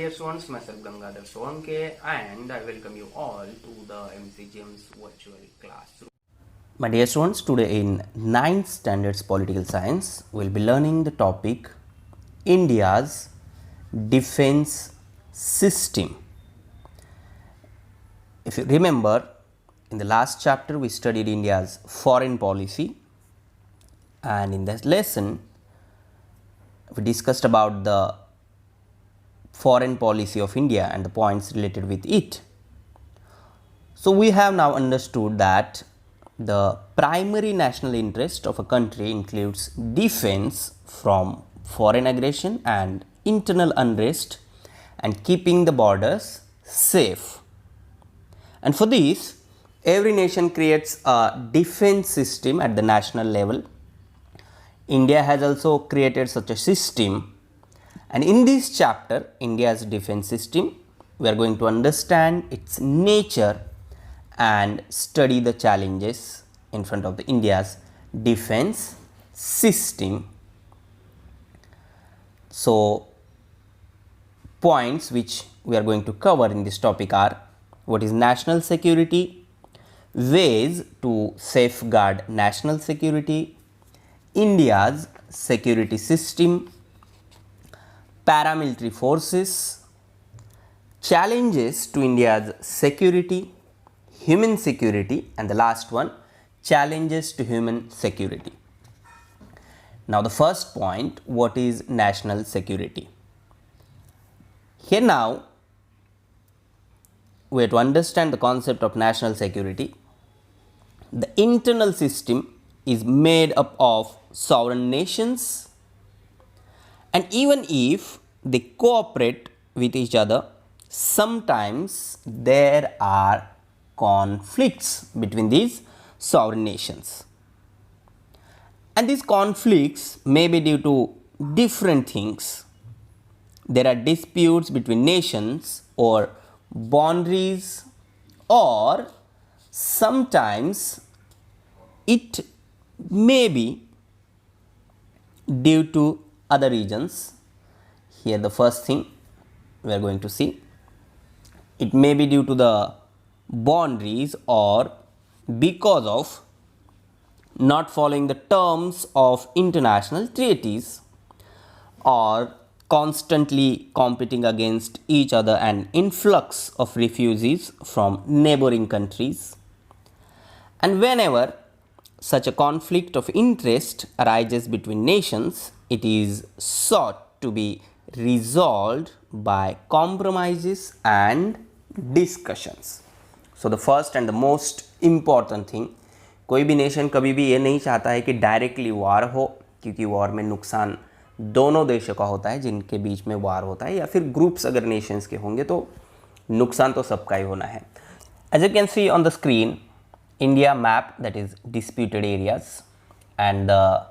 dear students, myself Gangadhar Solanke and I welcome you all to the MCGM's virtual classroom. My dear students, today in 9th Standards Political Science, we'll be learning the topic India's defense system. If you remember, in the last chapter we studied India's foreign policy, and in this lesson we discussed about the foreign policy of India and the points related with it. So, we have now understood that the primary national interest of a country includes defense from foreign aggression and internal unrest and keeping the borders safe. And for this, every nation creates a defense system at the national level. India has also created such a system. And in this chapter, India's defense system, we are going to understand its nature and study the challenges in front of the India's defense system. So, points which we are going to cover in this topic are: what is national security, ways to safeguard national security, India's security system, paramilitary forces, challenges to India's security, human security, and the last one, challenges to human security. Now, the first point, what is national security? Here now, we have to understand the concept of national security. The internal system is made up of sovereign nations, and even if they cooperate with each other, sometimes there are conflicts between these sovereign nations. And these conflicts may be due to different things. There are disputes between nations or boundaries, or sometimes it may be due to other regions. Here the first thing we are going to see, it may be due to the boundaries or because of not following the terms of international treaties, or constantly competing against each other and influx of refugees from neighboring countries. And whenever such a conflict of interest arises between nations, it is sought to be resolved by compromises and discussions. So, the first and the most important thing, कोई भी nation कभी भी ये नहीं चाहता है कि directly वार हो, क्योंकि वार में नुकसान दोनों देशों का होता है जिनके बीच में वार होता है, या फिर ग्रुप्स अगर नेशंस के होंगे तो नुकसान तो सबका ही होना है. As you can see on the screen, India map, that is disputed areas, and the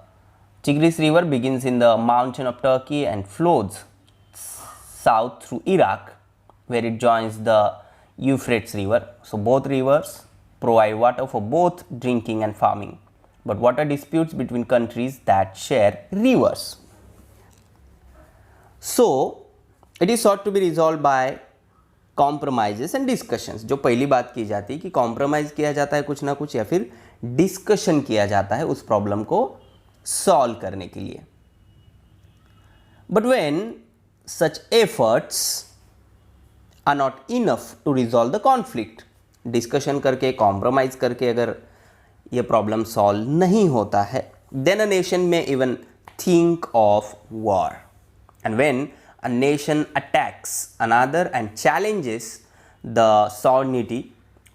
Tigris river begins in the mountain of Turkey and flows south through Iraq, where it joins the Euphrates river. So, both rivers provide water for both drinking and farming, but water disputes between countries that share rivers. So, it is sought to be resolved by compromises and discussions. जो पहली बात की जाती है कि compromise किया जाता है कुछ ना कुछ, या फिर डिस्कशन किया जाता है उस प्रॉब्लम को सॉल्व करने के लिए. But when such efforts are not enough to resolve the conflict, discussion करके कॉम्प्रोमाइज़ करके अगर ये प्रॉब्लम सॉल्व नहीं होता है, then a nation may even think of war. And when a nation attacks another and challenges the sovereignty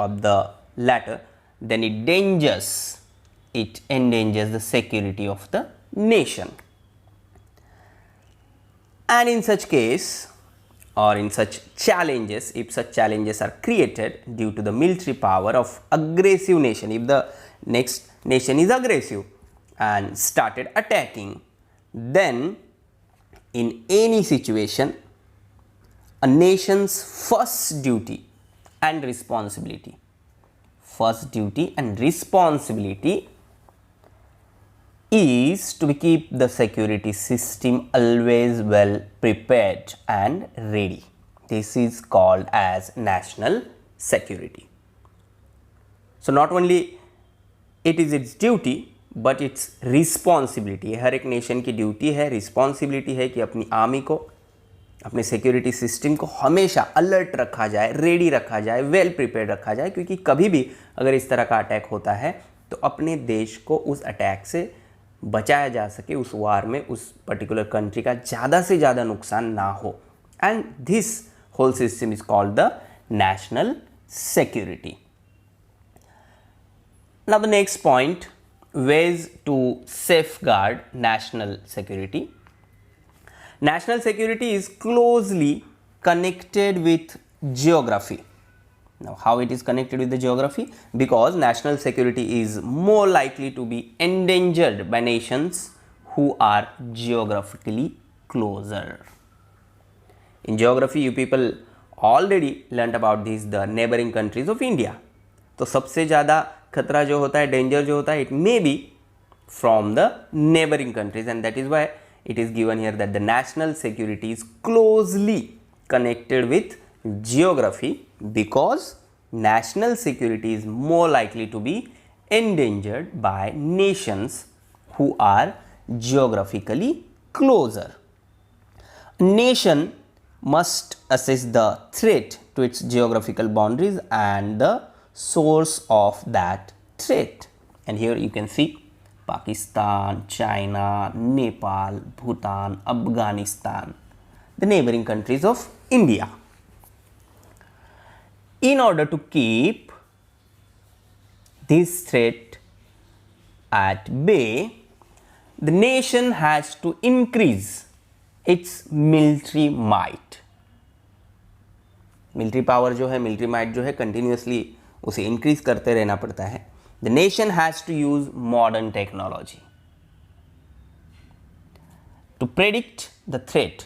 of the latter, then it endangers the security of the nation. And in such case, or in such challenges, if such challenges are created due to the military power of aggressive nation, if the next nation is aggressive and started attacking, then in any situation, a nation's first duty and responsibility is to keep the security system always well prepared and ready. This is called as national security. So not only it is its duty but its responsibility. हर एक nation की duty है, responsibility है कि अपनी army को, अपने security system को हमेशा अलर्ट रखा जाए, रेडी रखा जाए, वेल प्रिपेयर्ड रखा जाए, क्योंकि कभी भी अगर इस तरह का अटैक होता है तो अपने देश को उस अटैक से बचाया जा सके, उस वार में उस पर्टिकुलर कंट्री का ज़्यादा से ज़्यादा नुकसान ना हो. And this whole system is called the national security. Now the next point, ways to safeguard national security. National security is closely connected with geography. Now how it is connected with the geography? Because national security is more likely to be endangered by nations who are geographically closer. In geography you people already learnt about this, the neighboring countries of India. तो सबसे ज़्यादा खतरा जो होता है, danger जो होता है, it may be from the neighboring countries, and that is why it is given here that the national security is closely connected with geography, because national security is more likely to be endangered by nations who are geographically closer. A nation must assess the threat to its geographical boundaries and the source of that threat. And here you can see Pakistan, China, Nepal, Bhutan, Afghanistan, the neighboring countries of India. In order to keep this threat at bay, the nation has to increase its military might. Military power जो है, military might जो है, continuously उसे increase करते रहना पड़ता है. The nation has to use modern technology to predict the threat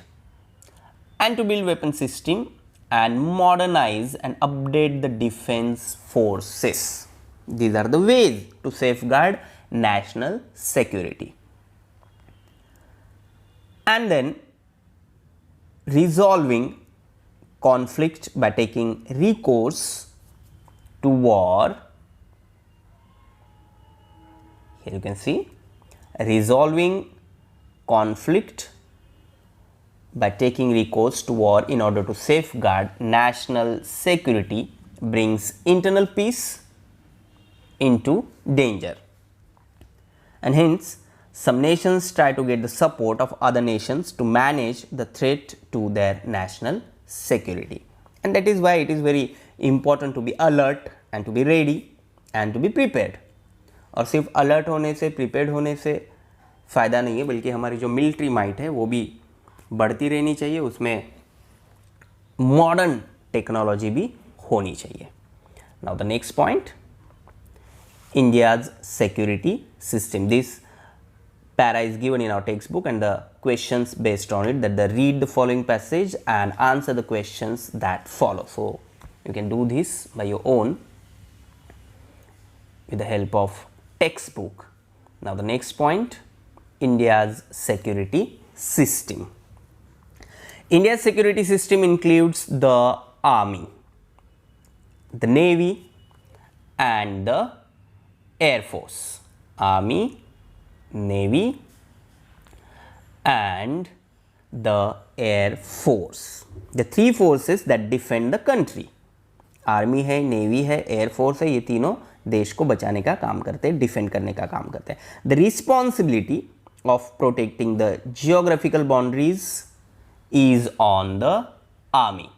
and to build weapon system and modernize and update the defense forces. These are the ways to safeguard national security. And then resolving conflict by taking recourse to war. Here you can see resolving conflict by taking recourse to war in order to safeguard national security brings internal peace into danger, and hence some nations try to get the support of other nations to manage the threat to their national security. And that is why it is very important to be alert and to be ready and to be prepared. और सिर्फ alert होने से, prepared होने से फ़ायदा नहीं है, बल्कि हमारी जो मिलिट्री माइट है वो भी बढ़ती रहनी चाहिए, उसमें मॉडर्न टेक्नोलॉजी भी होनी चाहिए. Now the next point, India's security system. This para is given in our textbook and the questions based on it, that they read the following passage and answer the questions that follow. So you can do this by your own with the help of textbook. Now the next point, India's security system. India's security system includes the army, the navy and the air force. Army, navy and the air force, the three forces that defend the country. Army है, navy है, air force है, ये तीनों देश को बचाने का काम करते हैं, डिफेंड करने का काम करते हैं. The responsibility of protecting the geographical boundaries is on the army.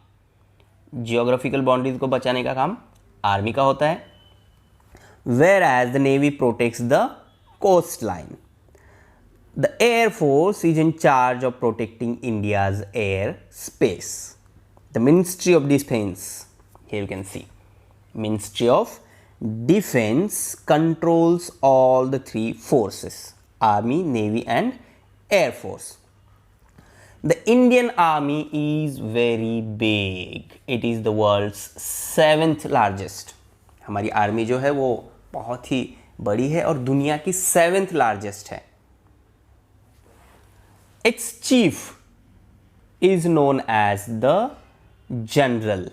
Geographical boundaries को बचाने का काम आर्मी का होता है, whereas the navy protects the coastline. The Air Force is in charge of protecting India's air space. The Ministry of Defense, here you can see, Ministry of Defense controls all the three forces, Army, Navy and Air Force. The Indian Army is very big. It is the world's 7th largest. हमारी army जो है वो बहुत ही बड़ी है और दुनिया की 7th लार्जेस्ट है. Its chief is known as the general.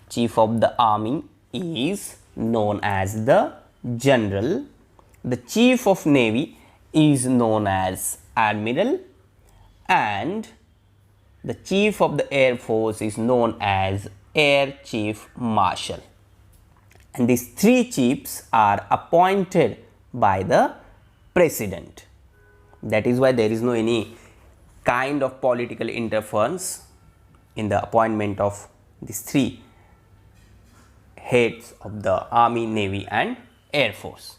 Chief of the army is known as the general. The chief of navy is known as admiral, and the chief of the air force is known as air chief marshal. And these three chiefs are appointed by the president. That is why there is no any kind of political interference in the appointment of these three heads of the army, navy and air force.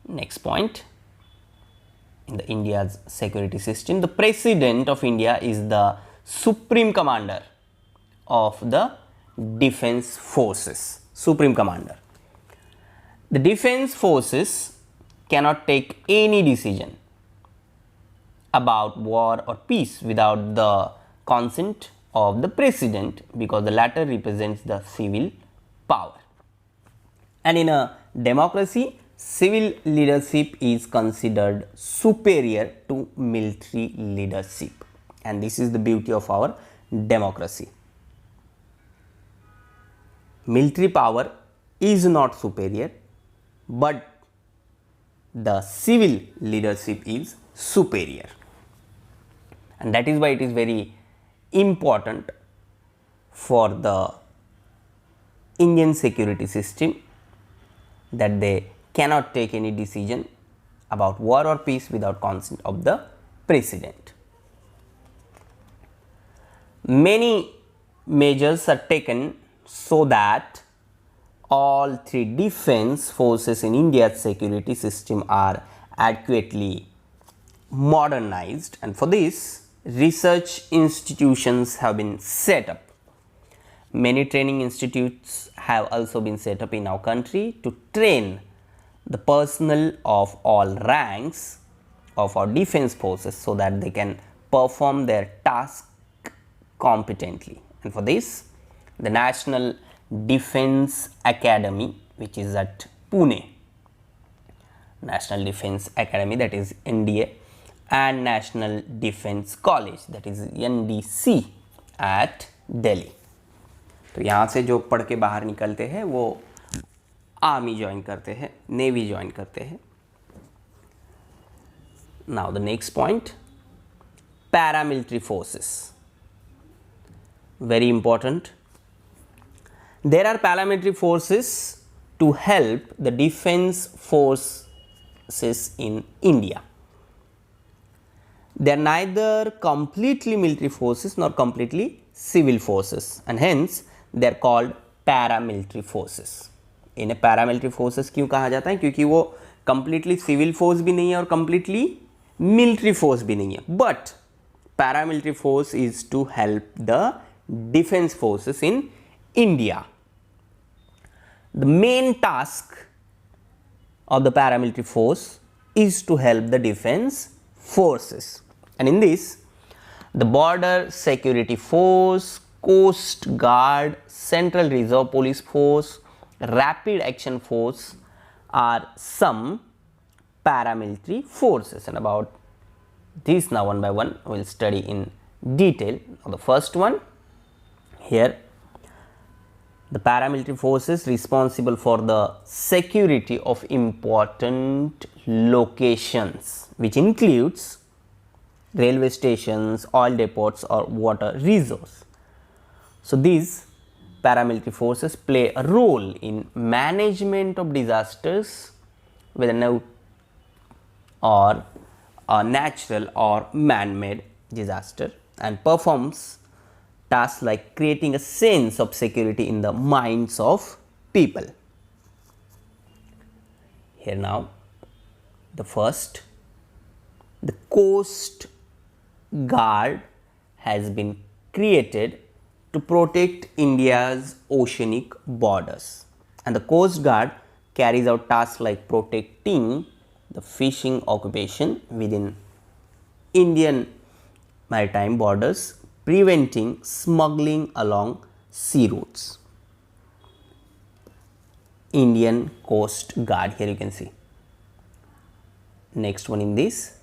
Next point, in the India's security system, the president of India is the supreme commander of the defense forces. Supreme commander. The defense forces cannot take any decision about war or peace without the consent of the president, because the latter represents the civil power. And in a democracy, civil leadership is considered superior to military leadership, and this is the beauty of our democracy. Military power is not superior, but the civil leadership is superior, and that is why it is very important for the Indian security system that they cannot take any decision about war or peace without consent of the president. Many measures are taken so that all three defense forces in India's security system are adequately modernized, and for this research institutions have been set up. Many training institutes have also been set up in our country to train the personnel of all ranks of our defense forces so that they can perform their task competently. And for this, the National Defense Academy, which is at Pune, National Defense Academy, that is NDA, and National Defense College, that is NDC at Delhi. तो यहाँ से जो पढ़ के बाहर निकलते हैं वो आर्मी ज्वाइन करते हैं, नेवी ज्वाइन करते हैं. Now the next point, paramilitary forces. Very important. There are paramilitary forces to help the defense forces in India. They are neither completely military forces nor completely civil forces, and hence they are called paramilitary forces. इन्हें paramilitary forces क्यों कहा जाता है? क्योंकि वो completely civil force भी नहीं है और completely military force भी नहीं है. But paramilitary force is to help the defense forces in India. The main task of the paramilitary force is to help the defense forces, and in this the border security force, coast guard, central reserve police force, rapid action force are some paramilitary forces, and about these now one by one we will study in detail. Now, the first one here, the paramilitary forces responsible for the security of important locations, which includes railway stations, oil depots or water resource. So, these paramilitary forces play a role in management of disasters, whether now or a natural or man-made disaster, and performs tasks like creating a sense of security in the minds of people. Here now, the first, the Coast Guard has been created to protect India's oceanic borders, and the Coast Guard carries out tasks like protecting the fishing occupation within Indian maritime borders, preventing smuggling along sea routes. Indian Coast Guard, here you can see. Next one in this,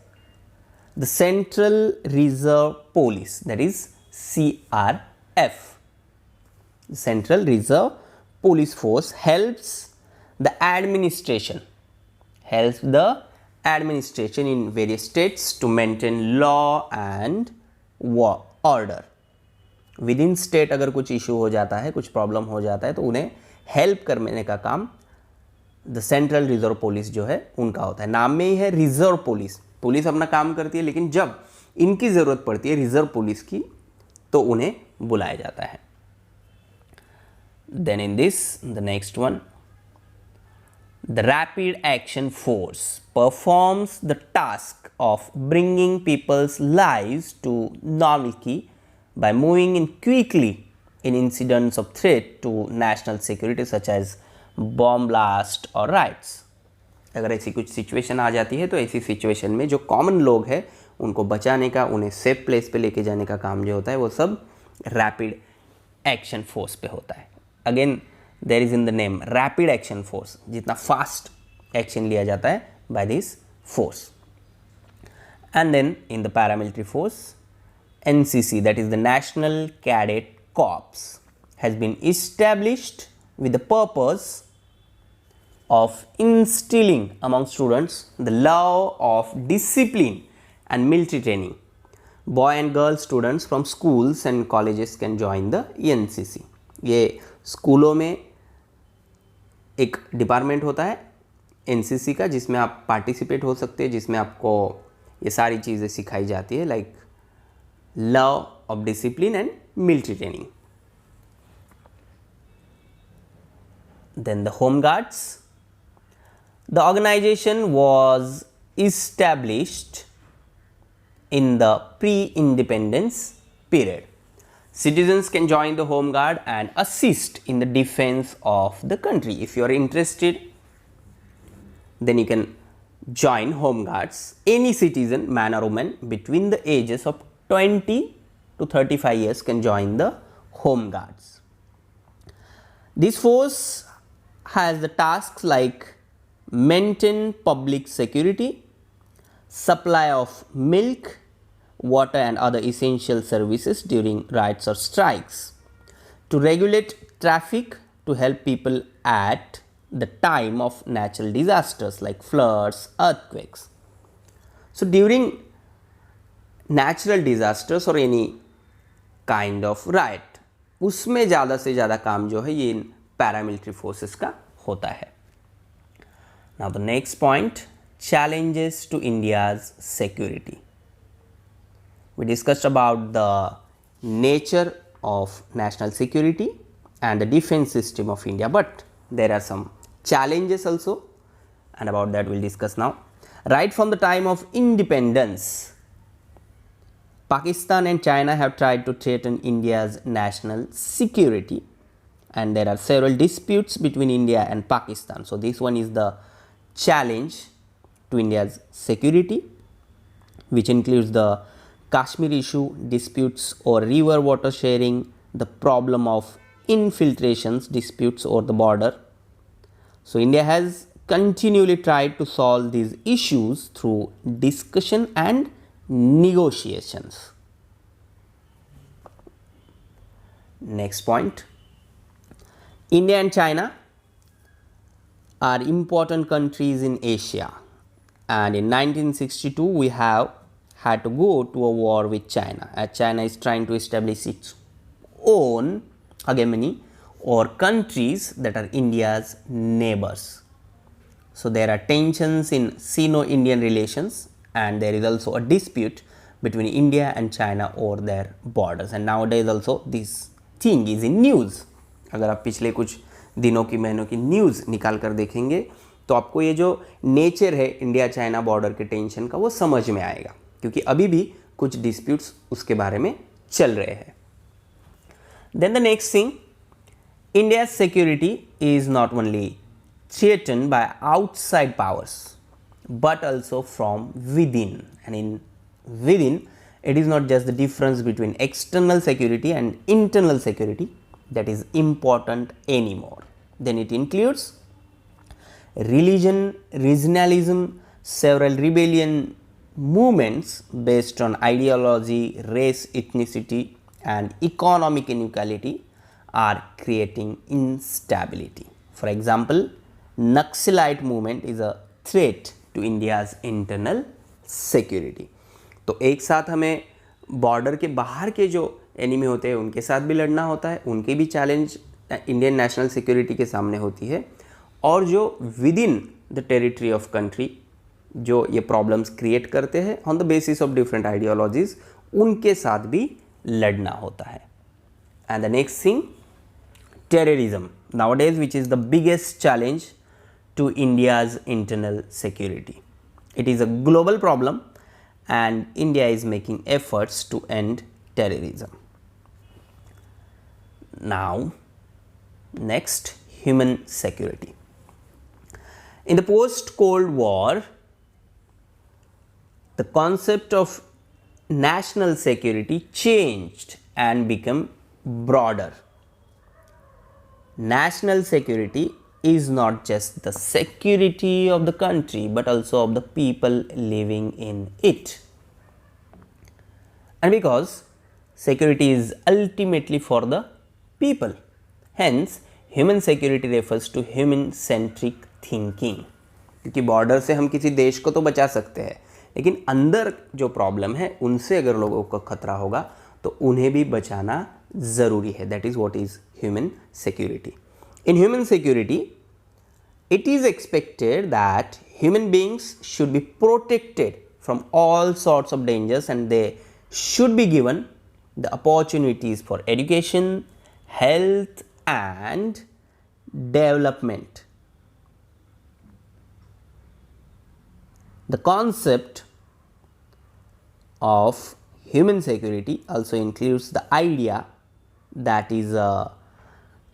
the Central Reserve Police, that is CRF. Central Reserve Police Force helps the administration in various states to maintain law and order. With in state अगर कुछ issue हो जाता है, कुछ problem हो जाता है, तो उन्हें हेल्प करने का काम द सेंट्रल रिजर्व पुलिस जो है उनका होता है. नाम में ही है रिजर्व पुलिस. पुलिस अपना काम करती है, लेकिन जब इनकी ज़रूरत पड़ती है रिजर्व पुलिस की, तो उन्हें बुलाया जाता है. Then in this the next one, the rapid action force performs the task of bringing peoples lives to normality by moving in quickly in incidents of threat to national security such as bomb blast or riots. अगर ऐसी कुछ situation आ जाती है, तो ऐसी situation में जो common लोग हैं उनको बचाने का, उन्हें सेफ प्लेस पे लेके जाने का काम जो होता है, वो सब रैपिड एक्शन फोर्स पे होता है. Again there is in the name rapid action force, जितना फास्ट एक्शन लिया जाता है by this force. And then in the paramilitary force, NCC, that is the National Cadet Corps, has been established with the purpose of instilling among students the love of discipline and military training. Boy and girl students from schools and colleges can join the NCC. ये स्कूलों में एक department होता है NCC का, जिसमें आप participate हो सकते हैं, जिसमें आपको ये सारी चीज़ें सिखाई जाती है, like love of discipline and military training. Then the Home Guards. The organization was established in the pre-independence period. Citizens can join the Home Guard and assist in the defense of the country. If you are interested, then you can join Home Guards. Any citizen, man or woman, between the ages of 20 to 35 years can join the Home Guards. This force has the tasks like maintain public security, supply of milk, water and other essential services during riots or strikes, to regulate traffic, to help people at the time of natural disasters like floods, earthquakes. So during natural disasters और any kind of right, उसमें ज़्यादा से ज़्यादा काम जो है ये इन paramilitary forces का होता है. Now the next point, challenges to India's security. We discussed about the nature of national security and the defense system of India, but there are some challenges also, and about that we'll discuss now. Right from the time of independence, Pakistan and China have tried to threaten India's national security, and there are several disputes between India and Pakistan. So this one is the challenge to India's security, which includes the Kashmir issue, disputes over river water sharing, the problem of infiltrations, disputes over the border. So India has continually tried to solve these issues through discussion and negotiations. Next point, India and China are important countries in Asia, and in 1962 we have had to go to a war with China, as China is trying to establish its own hegemony over countries that are India's neighbors. So there are tensions in Sino-Indian relations, and there is also a dispute between India and China over their borders, and nowadays also this thing is in news. अगर आप पिछले कुछ दिनों की महीनों की news निकाल कर देखेंगे, तो आपको ये जो नेचर है इंडिया चाइना बॉर्डर के टेंशन का वो समझ में आएगा, क्योंकि अभी भी कुछ डिस्प्यूट्स उसके बारे में चल रहे हैं. Then the next thing, India's security is not only threatened by outside powers, but also from within. And in within, it is not just the difference between external security and internal security that is important anymore. Then it includes religion, regionalism, several rebellion movements based on ideology, race, ethnicity, and economic inequality are creating instability. For example, Naxalite movement is a threat to India's internal security. तो एक साथ हमें border के बाहर के जो enemy होते हैं उनके साथ भी लड़ना होता है, उनकी भी चैलेंज इंडियन नेशनल सिक्योरिटी के सामने होती है, और जो with in the territory of country जो ये प्रॉब्लम्स क्रिएट करते हैं on the basis of different ideologies, उनके साथ भी लड़ना होता है. And the next thing, terrorism nowadays, which is the biggest challenge to India's internal security. It is a global problem and India is making efforts to end terrorism. Now, next, human security. In the post-Cold War, the concept of national security changed and became broader. National security is not just the security of the country but also of the people living in it. And because security is ultimately for the people, hence human security refers to human centric thinking. क्योंकि border से हम किसी देश को तो बचा सकते हैं, लेकिन अंदर जो प्रॉब्लम है उनसे अगर लोगों को खतरा होगा तो उन्हें भी बचाना ज़रूरी है. That is what is human security. In human security, it is expected that human beings should be protected from all sorts of dangers and they should be given the opportunities for education, health and development. The concept of human security also includes the idea that is a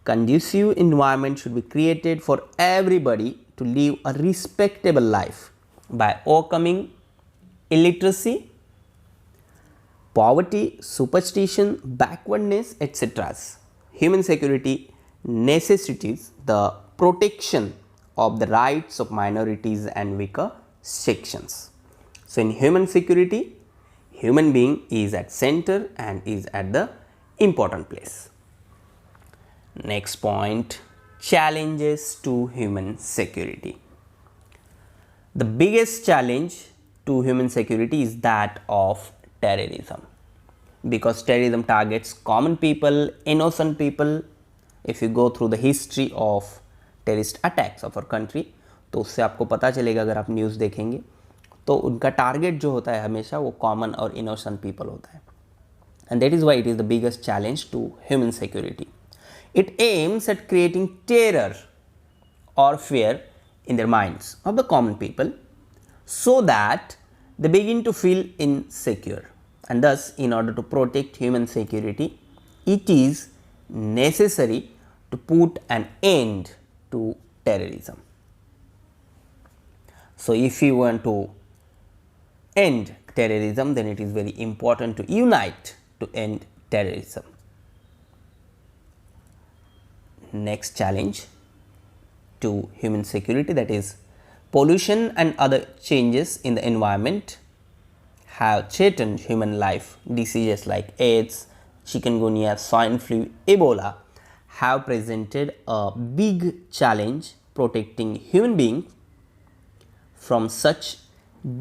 conducive environment should be created for everybody to live a respectable life by overcoming illiteracy, poverty, superstition, backwardness, etc. Human security necessitates the protection of the rights of minorities and weaker sections. So, in human security, human being is at center and is at the important place. Next point, challenges to human security. The biggest challenge to human security is that of terrorism, because terrorism targets common people, innocent people. If you go through the history of terrorist attacks of our country, तो उससे आपको पता चलेगा, अगर आप news देखेंगे तो उनका टारगेट जो होता है हमेशा वो कॉमन और इनोसेंट पीपल होता है. And that is why it is the biggest challenge to human security. It aims at creating terror or fear in their minds of the common people so that they begin to feel insecure. And thus, in order to protect human security, it is necessary to put an end to terrorism. So, if you want to end terrorism, then it is very important to unite to end terrorism. Next challenge to human security, that is pollution and other changes in the environment have threatened human life. Diseases like AIDS, chikungunya, swine flu, Ebola have presented a big challenge. Protecting human beings from such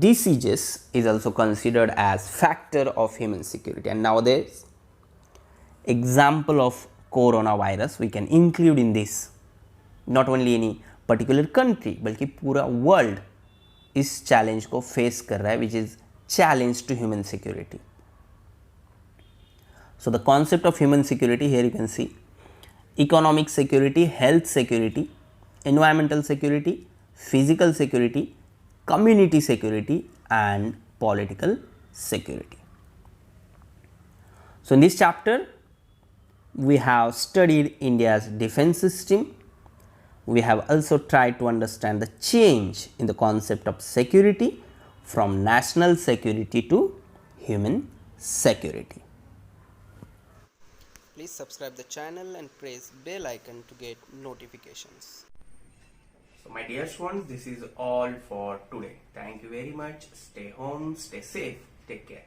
diseases is also considered as factor of human security. And nowadays, example of coronavirus we can include in this. Not only any particular country बल्कि पूरा world इस challenge को face कर रहा है, which is challenge to human security. So the concept of human security, here you can see economic security, health security, environmental security, physical security, community security and political security. So in this chapter we have studied India's defense system. We have also tried to understand the change in the concept of security from national security to human security. Please subscribe the channel and press bell icon to get notifications. So my dear students, this is all for today. Thank you very much. Stay home, stay safe, take care.